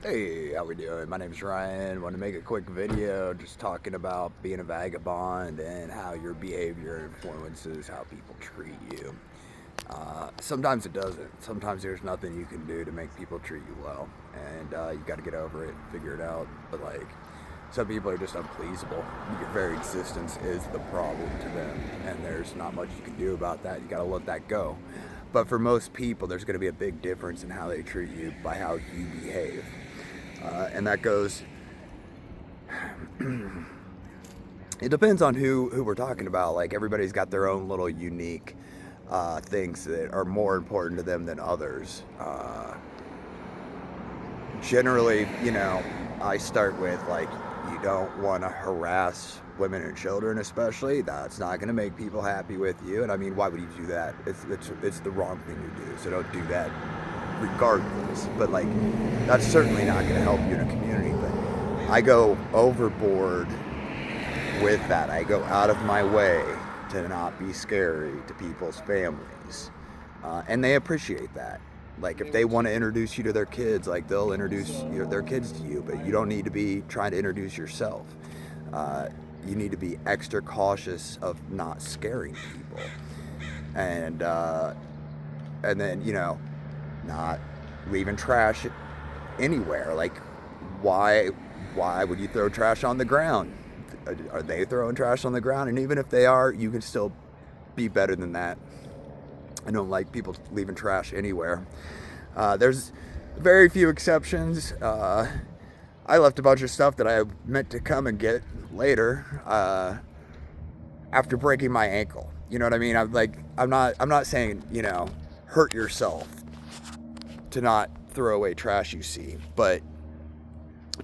Hey, how we doing? My name's Ryan. Want to make a quick video just talking about being a vagabond and how your behavior influences how people treat you. Sometimes it doesn't. Sometimes there's nothing you can do to make people treat you well, and you got to get over it, figure it out. But like, some people are just unpleasable. Your very existence is the problem to them, and there's not much you can do about that. You got to let that go. But for most people, there's going to be a big difference in how they treat you by how you behave. And that goes, it depends on who we're talking about. Like, everybody's got their own little unique things that are more important to them than others. Generally, I start with, like, you don't want to harass women and children, especially. That's not going to make people happy with you. And I mean, why would you do that? It's the wrong thing to do. So don't do that regardless. But like, that's certainly not going to help you in a community. But I go overboard with that. I go out of my way to not be scary to people's families, and they appreciate that. Like, if they want to introduce you to their kids, like, they'll introduce their kids to you, but you don't need to be trying to introduce yourself. You need to be extra cautious of not scaring people, and then not leaving trash anywhere. Like, why would you throw trash on the ground? Are they throwing trash on the ground? And even if they are, you can still be better than that. I don't like people leaving trash anywhere. There's very few exceptions. I left a bunch of stuff that I meant to come and get later after breaking my ankle. You know what I mean? I'm not saying, hurt yourself to not throw away trash you see, but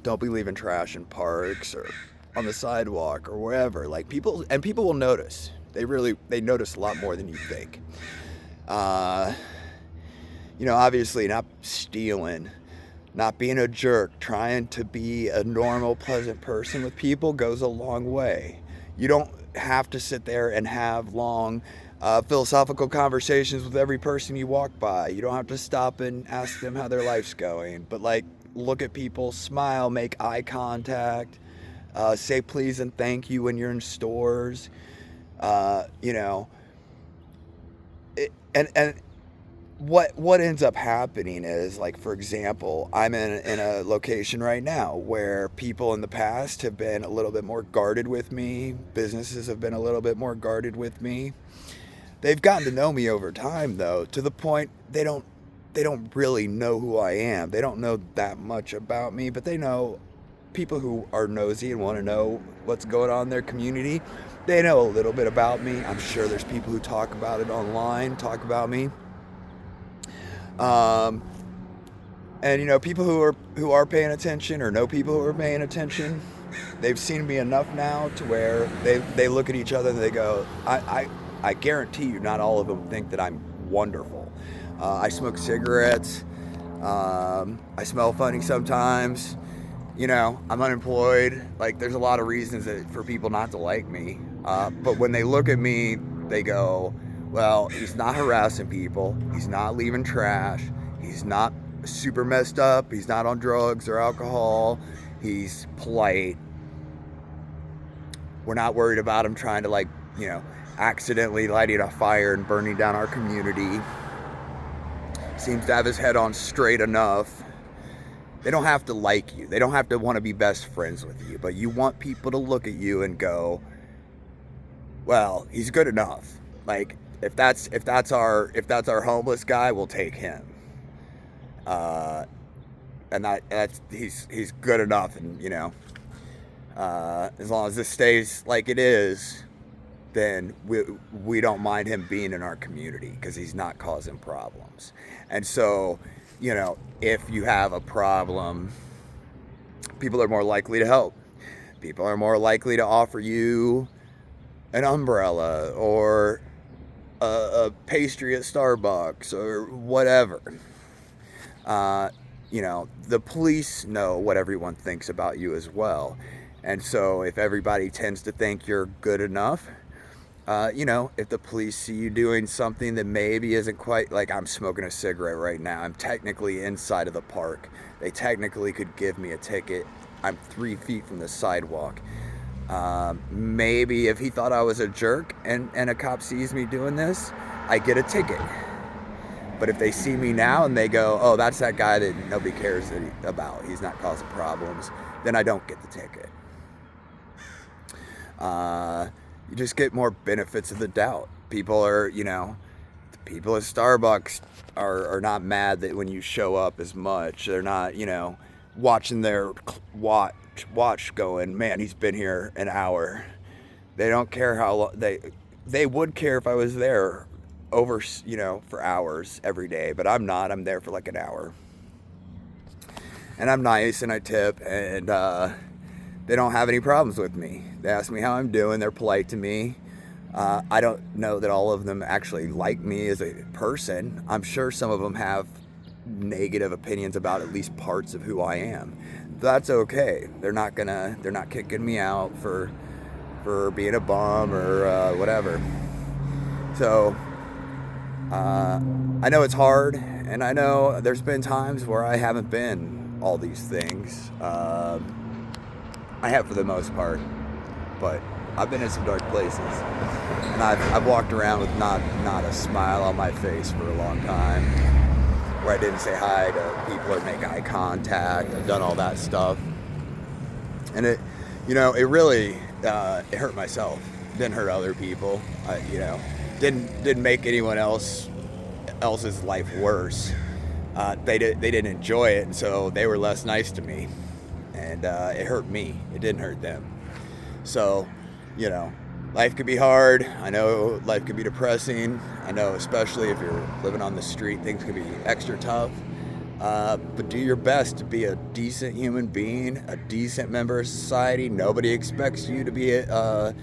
don't be leaving trash in parks or on the sidewalk or wherever. Like, people will notice. They notice a lot more than you think. Obviously not stealing, not being a jerk, trying to be a normal, pleasant person with people goes a long way. You don't have to sit there and have long philosophical conversations with every person you walk by. You don't have to stop and ask them how their life's going. But, like, look at people, smile, make eye contact, say please and thank you when you're in stores. And what ends up happening is, like, for example, I'm in a location right now where people in the past have been a little bit more guarded with me. Businesses have been a little bit more guarded with me. They've gotten to know me over time, though, to the point they don't really know who I am. They don't know that much about me, but they know people who are nosy and want to know what's going on in their community. They know a little bit about me. I'm sure there's people who talk about it online, talk about me. And people who are paying attention, or know people who are paying attention, they've seen me enough now to where they look at each other and they go, I guarantee you not all of them think that I'm wonderful. I smoke cigarettes. I smell funny sometimes. I'm unemployed. Like, there's a lot of reasons for people not to like me. But when they look at me, they go, well, he's not harassing people. He's not leaving trash. He's not super messed up. He's not on drugs or alcohol. He's polite. We're not worried about him trying to, accidentally lighting a fire and burning down our community. Seems to have his head on straight enough. They don't have to like you. They don't have to want to be best friends with you. But you want people to look at you and go, well, he's good enough. Like, if that's our homeless guy, we'll take him. And he's good enough. And as long as this stays like it is, then we don't mind him being in our community because he's not causing problems. And so, if you have a problem, people are more likely to help. People are more likely to offer you an umbrella or a pastry at Starbucks or whatever. The police know what everyone thinks about you as well. And so if everybody tends to think you're good enough, You know, if the police see you doing something that maybe isn't quite, like I'm smoking a cigarette right now, I'm technically inside of the park. They technically could give me a ticket. I'm 3 feet from the sidewalk. Maybe if he thought I was a jerk and a cop sees me doing this, I get a ticket. But if they see me now and they go, oh, that's that guy that nobody cares about, he's not causing problems, then I don't get the ticket. You just get more benefits of the doubt. People are, you know, the people at Starbucks are not mad that when you show up as much. They're not, you know, watching their watch going, man, he's been here an hour. They don't care how long, they would care if I was there over, you know, for hours every day, but I'm not. I'm there for like an hour. And I'm nice and I tip, and they don't have any problems with me. They ask me how I'm doing. They're polite to me. I don't know that all of them actually like me as a person. I'm sure some of them have negative opinions about at least parts of who I am. That's okay. They're not kicking me out for being a bum or whatever. So I know it's hard, and I know there's been times where I haven't been all these things. I have for the most part, but I've been in some dark places, and I've walked around with not a smile on my face for a long time, where I didn't say hi to people or make eye contact. I've done all that stuff, and it, you know, it really it hurt myself. It didn't hurt other people. You know, didn't make anyone else's life worse. They didn't enjoy it, and so they were less nice to me, and it hurt me. It didn't hurt them. So, you know, life could be hard. I know life could be depressing. I know, especially if you're living on the street, things can be extra tough. But do your best to be a decent human being, a decent member of society. Nobody expects you to be a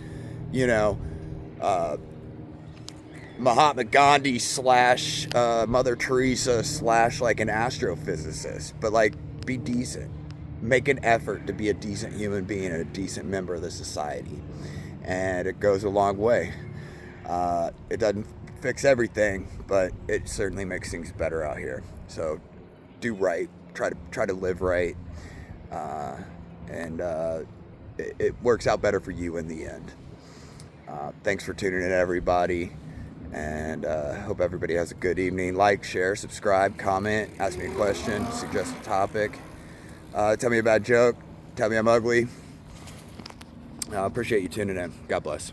Mahatma Gandhi / Mother Teresa / like an astrophysicist. But like, be decent. Make an effort to be a decent human being and a decent member of the society. And it goes a long way. It doesn't fix everything, but it certainly makes things better out here. So do right. Try to live right. And it works out better for you in the end. Thanks for tuning in, everybody. And hope everybody has a good evening. Like, share, subscribe, comment, ask me a question, suggest a topic. Tell me about a joke. Tell me I'm ugly. I appreciate you tuning in. God bless.